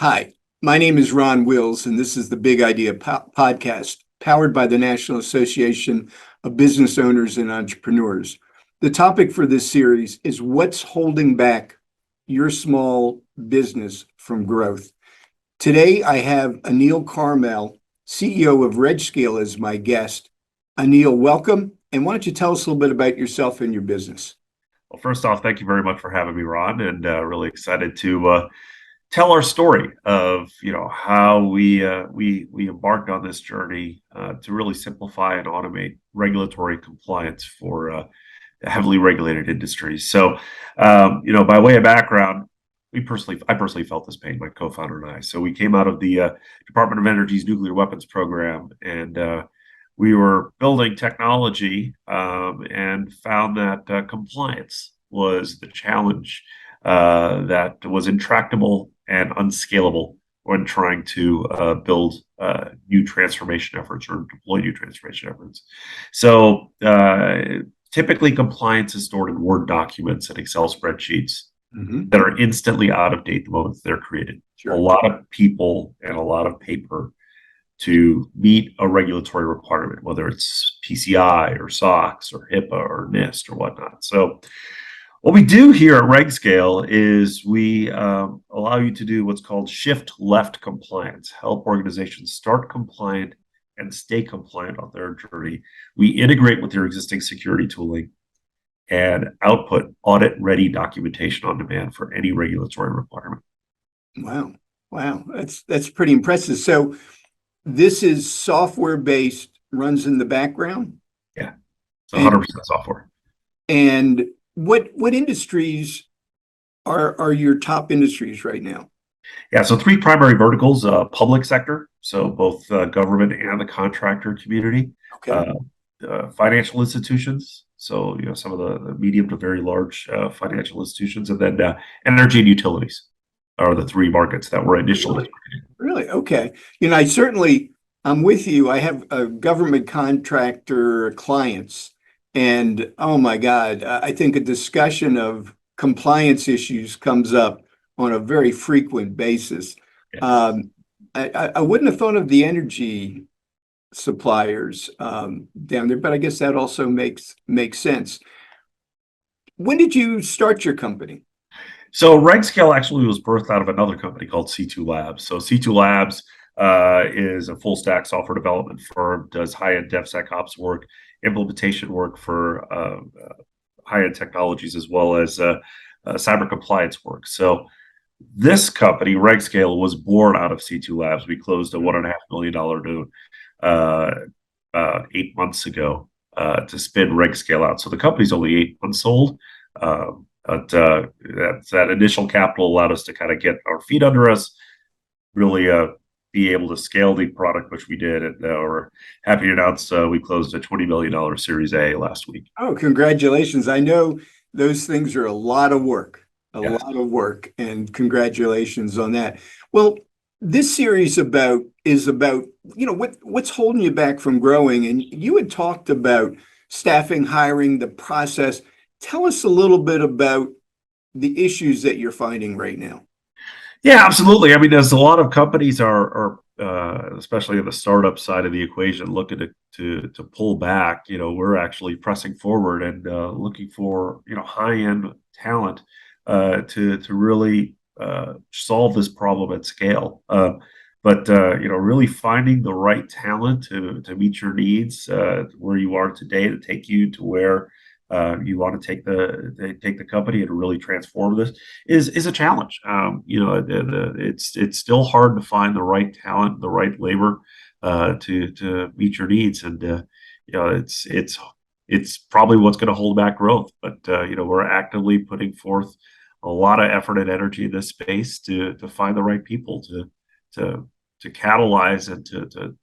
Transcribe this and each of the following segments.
Hi, my name is Ron Wills, and this is the Big Idea Podcast, powered by the National Association of Business Owners and Entrepreneurs. The topic for this series is what's holding back your small business from growth. Today, I have Anil Karmel, CEO of RegScale, as my guest. Anil, welcome. And why don't you tell us a little bit about yourself and your business? Well, first off, thank you very much for having me, Ron, and really excited to tell our story of how we embarked on this journey to really simplify and automate regulatory compliance for heavily regulated industries. So, by way of background, I personally felt this pain, my co-founder and I. So we came out of the Department of Energy's nuclear weapons program, and we were building technology and found that compliance was the challenge that was intractable and unscalable when trying to build new transformation efforts or deploy new transformation efforts. So typically compliance is stored in Word documents and Excel spreadsheets that are instantly out of date the moment they're created. Sure. A lot of people and a lot of paper to meet a regulatory requirement, whether it's PCI or SOX or HIPAA or NIST or whatnot. So what we do here at RegScale is we allow you to do what's called shift left compliance, help organizations start compliant and stay compliant on their journey. We integrate with your existing security tooling and output audit-ready documentation on demand for any regulatory requirement. Wow, that's pretty impressive. So this is software-based, runs in the background? Yeah, it's 100% software. And what industries are your top industries right now? Yeah, so three primary verticals: public sector, so both government and the contractor community. Okay. Financial institutions, so some of the medium to very large financial institutions, and then energy and utilities are the three markets that were initially. Really? Okay. I'm with you. I have a government contractor clients, and oh my God, I think a discussion of compliance issues comes up on a very frequent basis. Yeah. I wouldn't have thought of the energy suppliers down there, but I guess that also makes sense. When did you start your company? So RegScale actually was birthed out of another company called C2 Labs. So C2 Labs is a full stack software development firm, does high-end DevSecOps work, implementation work for high-end technologies, as well as cyber compliance work. So this company, RegScale, was born out of C2 Labs. We closed a $1.5 million note 8 months ago to spin RegScale out. So the company's only 8 months old. But that initial capital allowed us to kind of get our feet under us, really be able to scale the product, which we did. And we're happy to announce we closed a $20 million Series A last week. Oh, congratulations. I know those things are a lot of work, Yeah. lot of work, and congratulations on that. Well, this series is about what's holding you back from growing. And you had talked about staffing, hiring, the process. Tell us a little bit about the issues that you're finding right now. Yeah, absolutely. I mean, there's a lot of companies are especially on the startup side of the equation, looking to pull back. We're actually pressing forward and looking for high-end talent to really solve this problem at scale. But really finding the right talent to meet your needs where you are today, to take you to where you want to take the company and really transform this is a challenge. It's still hard to find the right talent, the right labor to meet your needs, and it's probably what's going to hold back growth. But we're actively putting forth a lot of effort and energy in this space to find the right people to catalyze and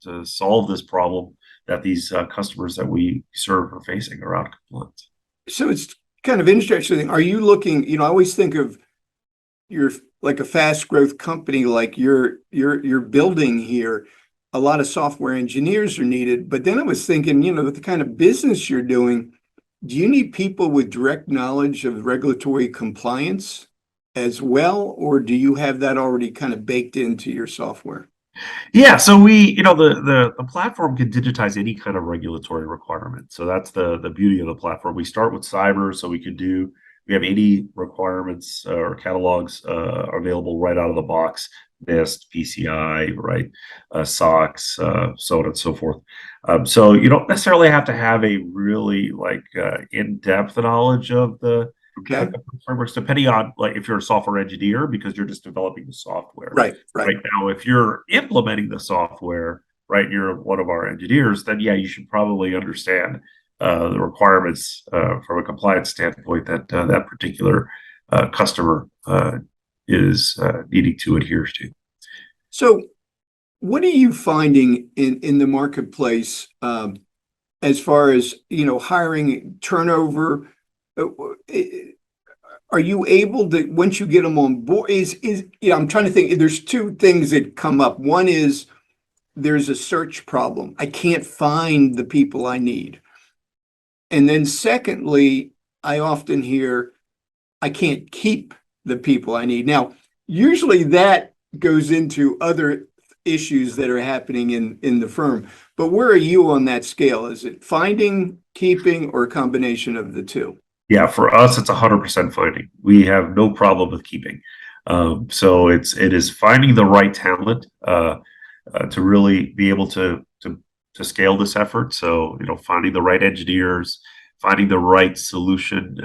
to solve this problem that these customers that we serve are facing around compliance. So it's kind of interesting. Are you looking, I always think of you're like a fast growth company, like you're building here. A lot of software engineers are needed. But then I was thinking, with the kind of business you're doing, do you need people with direct knowledge of regulatory compliance? as well, or do you have that already kind of baked into your software? Yeah, so the platform can digitize any kind of regulatory requirement. So that's the beauty of the platform. We start with cyber, so we have any requirements or catalogs available right out of the box, NIST, PCI, right, SOX, so on and so forth. So you don't necessarily have to have a really in-depth knowledge of the Okay. frameworks, depending on like if you're a software engineer because you're just developing the software. Right, right. Right now, if you're implementing the software, right, you're one of our engineers, then yeah, you should probably understand the requirements from a compliance standpoint that that particular customer is needing to adhere to. So what are you finding in the marketplace as far as, hiring turnover? Uh, Are you able to, once you get them on board, I'm trying to think, there's two things that come up. One is there's a search problem. I can't find the people I need. And then secondly, I often hear I can't keep the people I need. Now, usually that goes into other issues that are happening in the firm. But where are you on that scale? Is it finding, keeping, or a combination of the two? Yeah, for us, it's 100% finding. We have no problem with keeping. So it is finding the right talent to really be able to scale this effort. So finding the right engineers, finding the right solution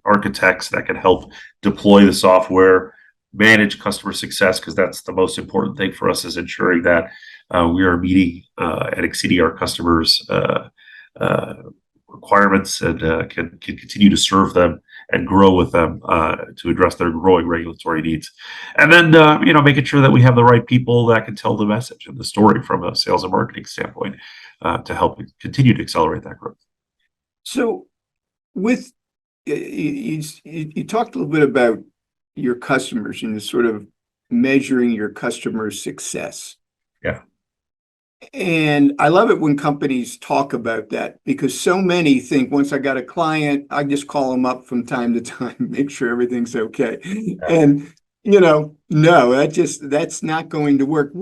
architects that can help deploy the software, manage customer success, because that's the most important thing for us is ensuring that we are meeting and exceeding our customers' requirements and can continue to serve them and grow with them to address their growing regulatory needs. And then, making sure that we have the right people that can tell the message and the story from a sales and marketing standpoint to help continue to accelerate that growth. So with you talked a little bit about your customers and sort of measuring your customers' success. Yeah. And I love it when companies talk about that because so many think once I got a client, I just call them up from time to time, make sure everything's okay. And no, that's not going to work.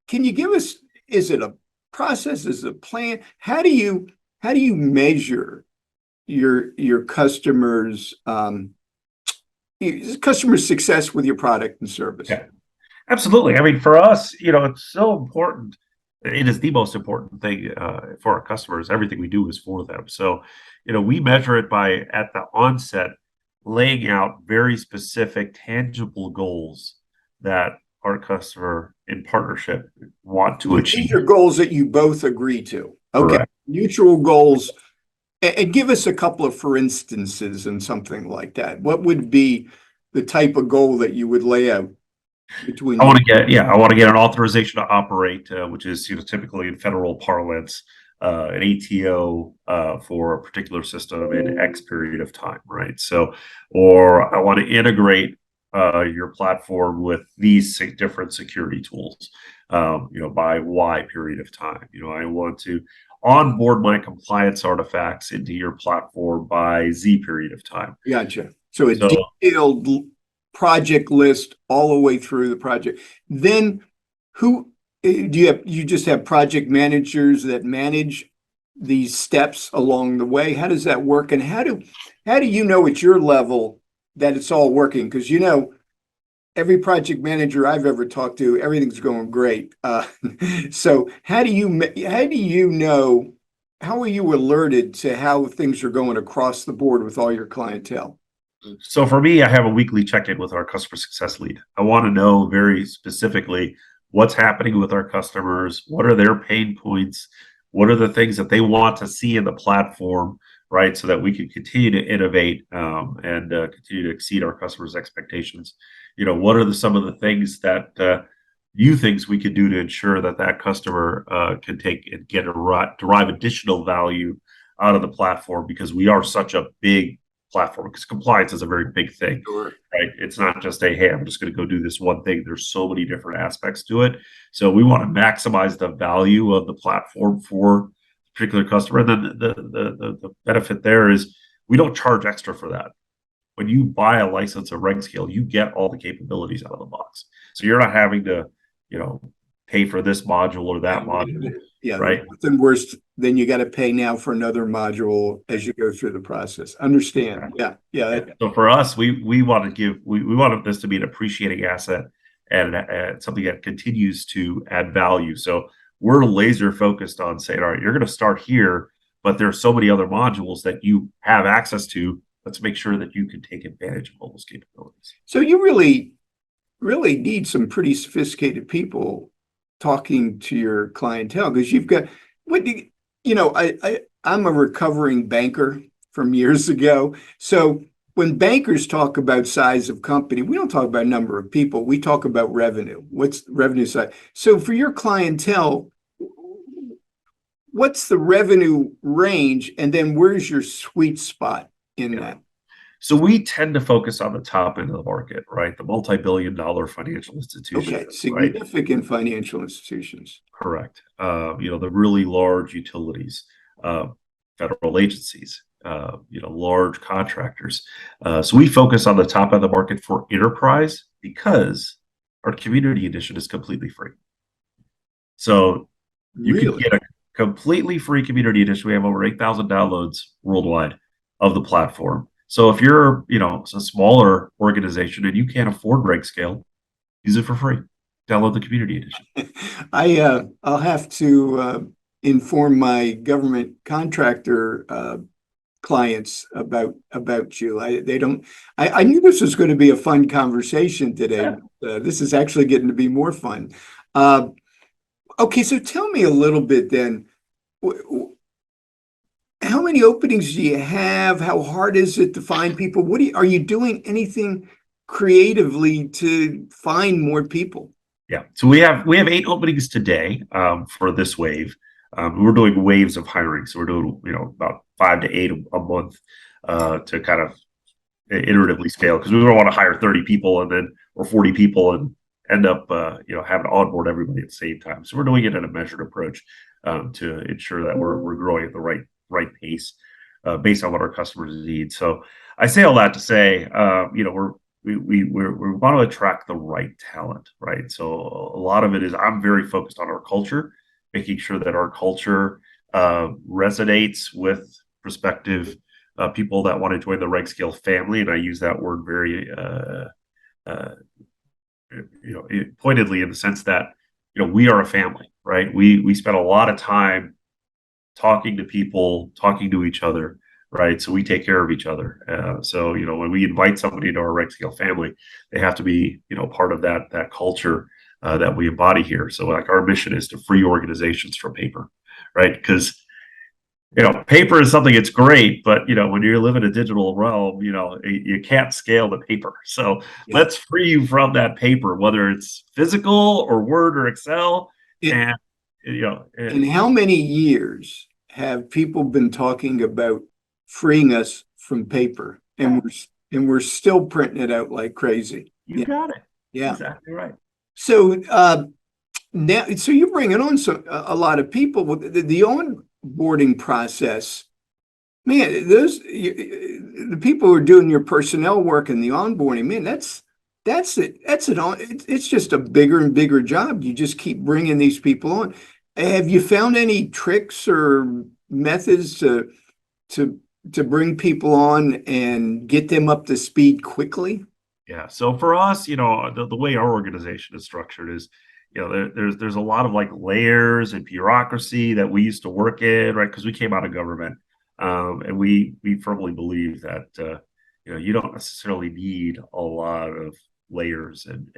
Can you give us, is it a process, is it a plan? How do you measure your customers customer success with your product and service? Yeah, absolutely. I mean, for us, it's so important. It is the most important thing for our customers. Everything we do is for them. So, we measure it by at the onset laying out very specific, tangible goals that our customer in partnership want to achieve. These are goals that you both agree to. Okay. Correct. Mutual goals. And give us a couple of for instances and something like that. What would be the type of goal that you would lay out between I want to get an authorization to operate, which is typically in federal parlance, an ATO for a particular system in X period of time, right? So, or I want to integrate your platform with these different security tools, by Y period of time. I want to onboard my compliance artifacts into your platform by Z period of time. Gotcha. So a detailed project list all the way through the project. Then who you just have project managers that manage these steps along the way? How does that work? And how do you know at your level that it's all working? Because every project manager I've ever talked to, everything's going great. So how are you alerted to how things are going across the board with all your clientele? So for me, I have a weekly check-in with our customer success lead. I want to know very specifically what's happening with our customers, what are their pain points, what are the things that they want to see in the platform, right? So that we can continue to innovate and continue to exceed our customers' expectations. What are some of the things that new things we could do to ensure that that customer can take and derive additional value out of the platform, because we are such a big platform, because compliance is a very big thing. Sure. Right? It's not just hey, I'm just going to go do this one thing. There's so many different aspects to it. So we want to maximize the value of the platform for a particular customer. And then the benefit there is we don't charge extra for that. when you buy a license of RegScale, you get all the capabilities out of the box. So you're not having to, pay for this module or that module, Yeah, right? nothing worse than you got to pay now for another module as you go through the process. Understand? Exactly. Yeah. So for us, we want to we want this to be an appreciating asset and something that continues to add value. So we're laser focused on saying, all right, you're going to start here, but there's so many other modules that you have access to. Let's make sure that you can take advantage of all those capabilities. So you really need some pretty sophisticated people talking to your clientele, because you've got what do I'm a recovering banker from years ago. So when bankers talk about size of company, we don't talk about number of people. We talk about revenue. What's the revenue side? So for your clientele, what's the revenue range, and then where's your sweet spot in that? So we tend to focus on the top end of the market, right? The multi-billion-dollar financial institutions. Okay, significant financial institutions. Correct. The really large utilities, federal agencies, large contractors. So we focus on the top end of the market for enterprise because our community edition is completely free. So you can get a completely free community edition. We have over 8,000 downloads worldwide of the platform. So if you're, a smaller organization and you can't afford RegScale, use it for free. Download the community edition. I'll have to inform my government contractor clients about you. I knew this was going to be a fun conversation today. This is actually getting to be more fun. Okay, so tell me a little bit then. How many openings do you have? How hard is it to find people? Are you doing anything creatively to find more people? Yeah, so we have 8 openings today for this wave. We're doing waves of hiring, so we're doing about 5 to 8 a month to kind of iteratively scale, because we don't want to hire 30 people or 40 people and end up having to onboard everybody at the same time. So we're doing it in a measured approach to ensure that we're growing at the right pace based on what our customers need. So I say all that to say, we want to attract the right talent, right? So a lot of it is I'm very focused on our culture, making sure that our culture resonates with prospective people that want to join the RegScale family, and I use that word very pointedly in the sense that we are a family, right? We spend a lot of time talking to people, talking to each other, right? So we take care of each other. So when we invite somebody into our RegScale family, they have to be part of that culture that we embody here. So like our mission is to free organizations from paper, right? Because paper is something that's great, but when you live in a digital realm, you can't scale the paper. So let's free you from that paper, whether it's physical or Word or Excel. And how many years have people been talking about freeing us from paper, and we're still printing it out like crazy? You got it. Yeah, exactly right. So now, so you're bringing on a lot of people with the onboarding process. Man, the people who are doing your personnel work and the onboarding, man, that's it. It's just a bigger and bigger job. You just keep bringing these people on. Have you found any tricks or methods to bring people on and get them up to speed quickly? Yeah. So for us, the way our organization is structured is, there's a lot of like layers and bureaucracy that we used to work in, right? Because we came out of government, and we firmly believe that you don't necessarily need a lot of layers and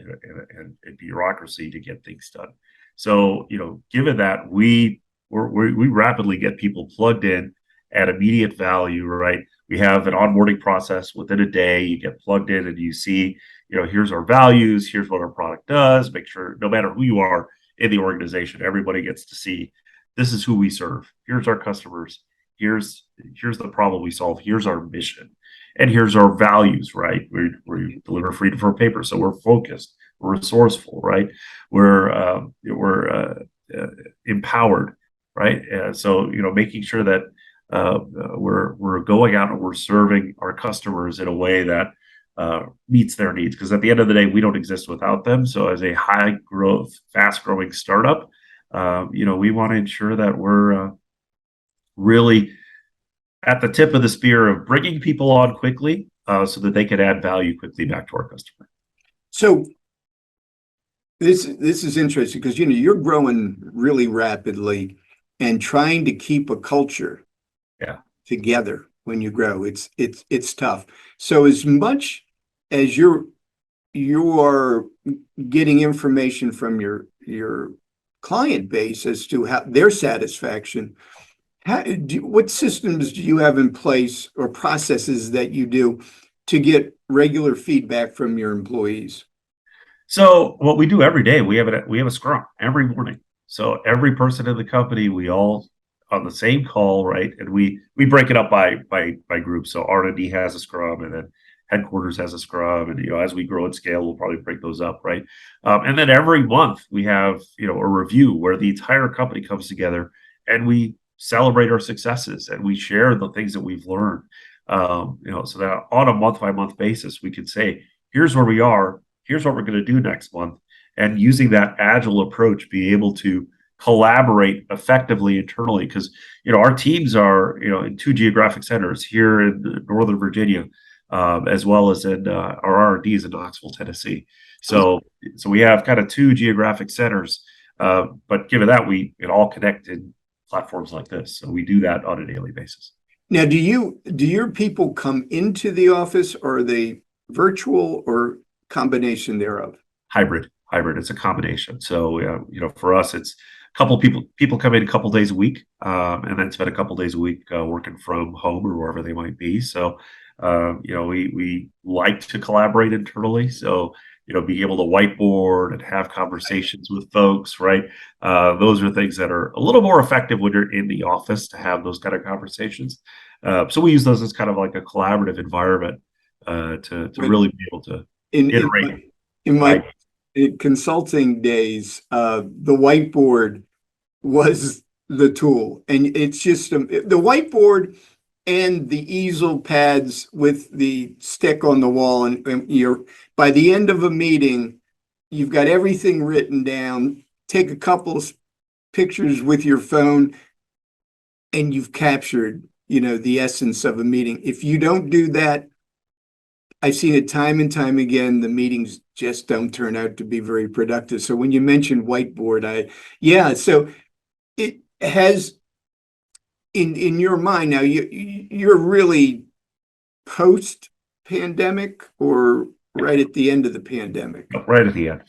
bureaucracy to get things done. So given that we rapidly get people plugged in at immediate value, right? We have an onboarding process within a day. You get plugged in and you see, here's our values, here's what our product does. Make sure no matter who you are in the organization, everybody gets to see this is who we serve. Here's our customers. Here's the problem we solve. Here's our mission, and here's our values, right? We deliver freedom from paper, so we're focused, we're resourceful, right? We're empowered, right? So making sure that we're going out and we're serving our customers in a way that meets their needs. Because at the end of the day, we don't exist without them. So as a high growth, fast growing startup, we want to ensure that we're really at the tip of the spear of bringing people on quickly so that they can add value quickly back to our customer. So this is interesting because you're growing really rapidly and trying to keep a culture together when you grow. It's tough. So as much as you are getting information from your client base as to how their satisfaction, what systems do you have in place or processes that you do to get regular feedback from your employees? So what we do every day, we have a scrum every morning. So every person in the company, we all on the same call, right? And we break it up by group. So R&D has a scrum, and then headquarters has a scrum, and as we grow and scale, we'll probably break those up, right? And then every month we have a review where the entire company comes together and we celebrate our successes and we share the things that we've learned. So that on a month by month basis, we can say, here's where we are, here's what we're going to do next month, and using that agile approach, be able to collaborate effectively internally, because our teams are in 2 geographic centers here in Northern Virginia, as well as in our R&Ds in Knoxville, Tennessee. So we have kind of 2 geographic centers, but given that we all connect in platforms like this, so we do that on a daily basis. Now, do your people come into the office, or are they virtual, or combination thereof? Hybrid. It's a combination. So for us, it's a couple people come in a couple days a week, and then spend a couple days a week working from home or wherever they might be. So we like to collaborate internally. So being able to whiteboard and have conversations with folks, right? Those are things that are a little more effective when you're in the office to have those kind of conversations. So we use those as kind of like a collaborative environment to really be able to iterate. In my consulting days, the whiteboard was the tool, and it's just the whiteboard and the easel pads with the stick on the wall, and you're by the end of a meeting, you've got everything written down. Take a couple of pictures with your phone, and you've captured the essence of a meeting. If you don't do that, I've seen it time and time again, the meetings just don't turn out to be very productive. So when you mentioned whiteboard, so it has in your mind now, you're really post pandemic or right at the end of the pandemic? Right at the end.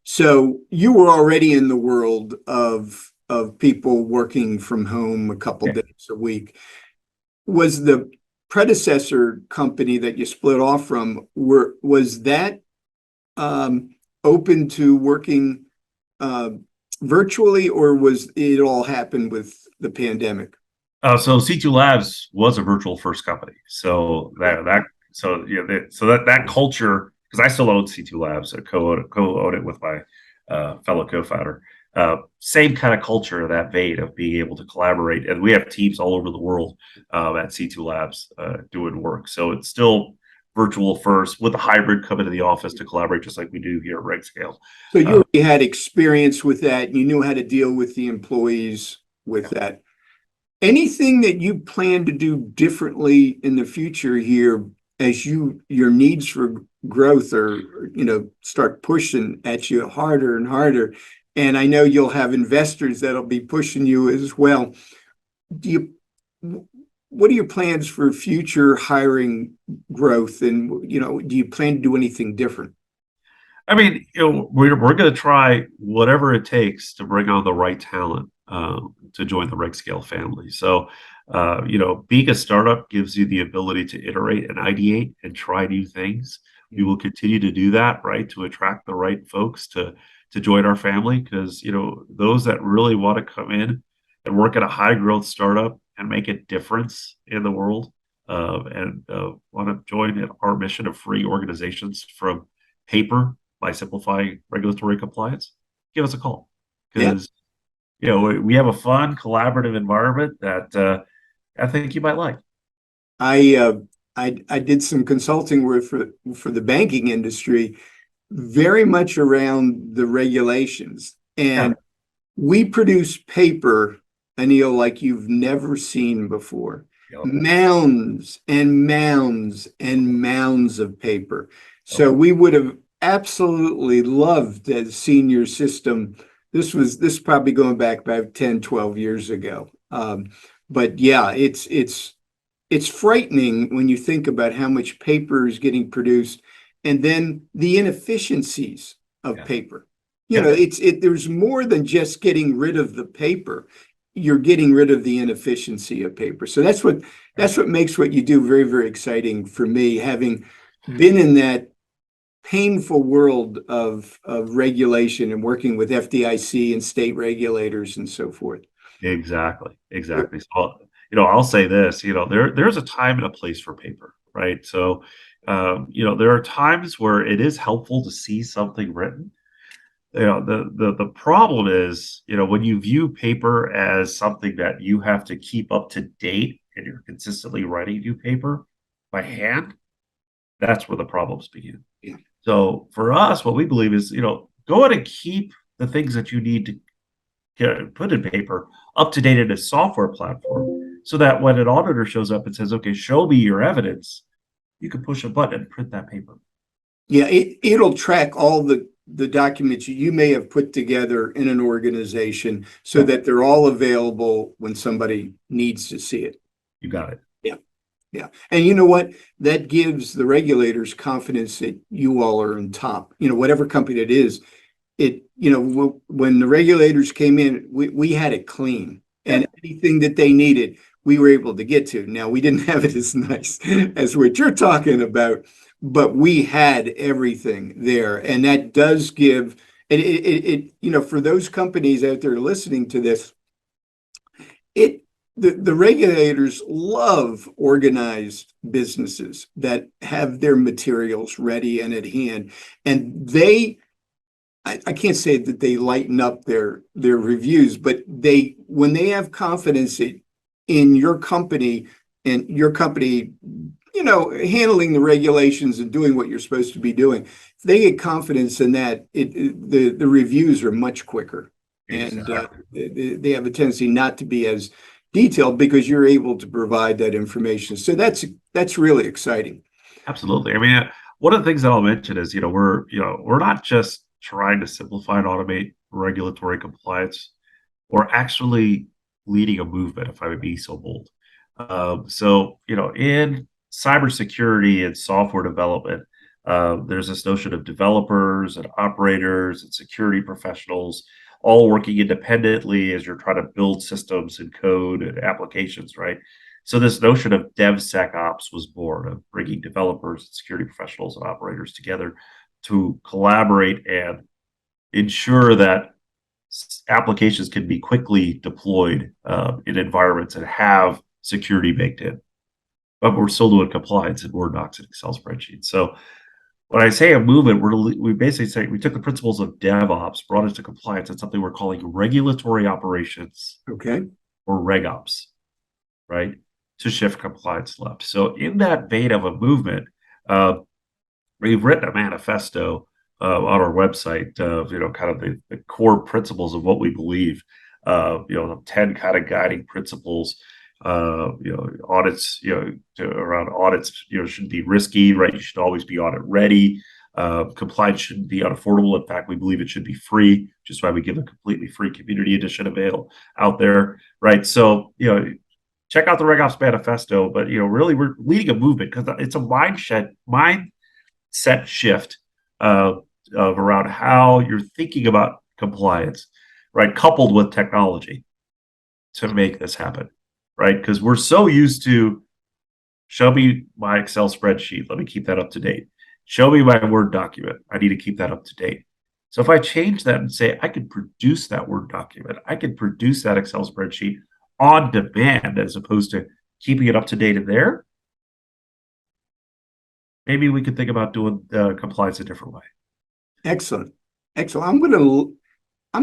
So you were already in the world of people working from home a couple days a week. Was the predecessor company that you split off from, was that open to working virtually, or was it all happened with the pandemic? So C2 Labs was a virtual first company. So that culture, because I still own C2 Labs, I co-own it with my fellow co-founder. Same kind of culture, that vein of being able to collaborate, and we have teams all over the world at C2 Labs doing work. So it's still virtual first, with a hybrid come into the office to collaborate, just like we do here at RegScale. So you already had experience with that, and you knew how to deal with the employees with that. Anything that you plan to do differently in the future here as your needs for growth are, start pushing at you harder and harder? And I know you'll have investors that'll be pushing you as well. What are your plans for future hiring growth? And, do you plan to do anything different? I mean, we're going to try whatever it takes to bring on the right talent to join the RegScale family. So, being a startup gives you the ability to iterate and ideate and try new things. We will continue to do that, right, to attract the right folks to join our family, because those that really want to come in and work at a high growth startup and make a difference in the world, and want to join our mission of free organizations from paper by simplifying regulatory compliance, give us a call, because we have a fun collaborative environment that I think you might like. I I did some consulting work for the banking industry, very much around the regulations. Yeah. And we produce paper, Anil, like you've never seen before. Yep. Mounds and mounds and mounds of paper. Yep. So we would have absolutely loved as senior system. This is probably going back about 10, 12 years ago. But yeah, it's frightening when you think about how much paper is getting produced and then the inefficiencies of Yeah. paper. Yeah. There's more than just getting rid of the paper. You're getting rid of the inefficiency of paper. So that's what makes what you do very, very exciting for me, having been in that painful world of regulation and working with FDIC and state regulators and so forth. Exactly. Exactly. So, I'll say this, there's a time and a place for paper, right? So, there are times where it is helpful to see something written. The problem is, when you view paper as something that you have to keep up to date and you're consistently writing new paper by hand, that's where the problems begin. Yeah. So for us, what we believe is, go ahead and keep the things that you need to put in paper up to date in a software platform so that when an auditor shows up and says, okay, show me your evidence, you can push a button and print that paper. Yeah, it'll track all the documents you may have put together in an organization so Yeah. that they're all available when somebody needs to see it. You got it. Yeah. Yeah. And you know what? That gives the regulators confidence that you all are on top. Whatever company it is, when the regulators came in, we had it clean. Yeah. And anything that they needed, we were able to get to. Now, we didn't have it as nice as what you're talking about, but we had everything there. And that does give for those companies out there listening to this, the regulators love organized businesses that have their materials ready and at hand. And I can't say that they lighten up their reviews, but when they have confidence in your company and your company, handling the regulations and doing what you're supposed to be doing, if they get confidence in that, the reviews are much quicker. Exactly. And they have a tendency not to be as detailed because you're able to provide that information. So that's really exciting. Absolutely. I mean, one of the things that I'll mention is, we're not just trying to simplify and automate regulatory compliance. We're actually leading a movement, if I would be so bold. So, in cybersecurity and software development, there's this notion of developers and operators and security professionals all working independently as you're trying to build systems and code and applications, right? So this notion of DevSecOps was born, of bringing developers and security professionals and operators together to collaborate and ensure that applications can be quickly deployed in environments that have security baked in. But we're still doing compliance in Word docs and Excel spreadsheets. So when I say a movement, we basically say we took the principles of DevOps, brought it to compliance. It's something we're calling regulatory operations, Okay. or RegOps, right? To shift compliance left. So in that vein of a movement, we've written a manifesto on our website of kind of the core principles of what we believe. 10 kind of guiding principles. Audits, around audits, shouldn't be risky, right? You should always be audit ready. Compliance shouldn't be unaffordable. In fact, we believe it should be free, which is why we give a completely free community edition available out there, right? So, check out the RegOps manifesto, but really we're leading a movement because it's a mindset shift of around how you're thinking about compliance, right? Coupled with technology to make this happen, right? Because we're so used to show me my Excel spreadsheet. Let me keep that up to date. Show me my Word document. I need to keep that up to date. So if I change that and say I could produce that Word document, I could produce that Excel spreadsheet on demand as opposed to keeping it up to date in there, maybe we could think about doing compliance a different way. Excellent. Excellent. I'm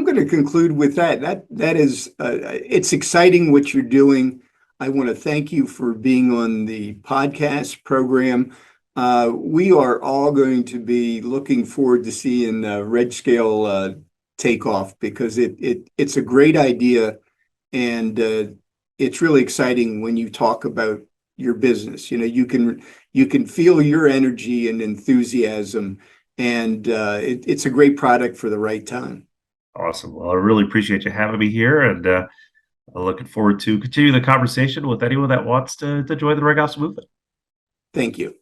going to conclude with that. That is, it's exciting what you're doing. I want to thank you for being on the podcast program. We are all going to be looking forward to seeing RegScale take off because it's a great idea, and it's really exciting when you talk about your business. You can feel your energy and enthusiasm, and it's a great product for the right time. Awesome. Well, I really appreciate you having me here, and I'm looking forward to continue the conversation with anyone that wants to join the RegOps movement. Thank you.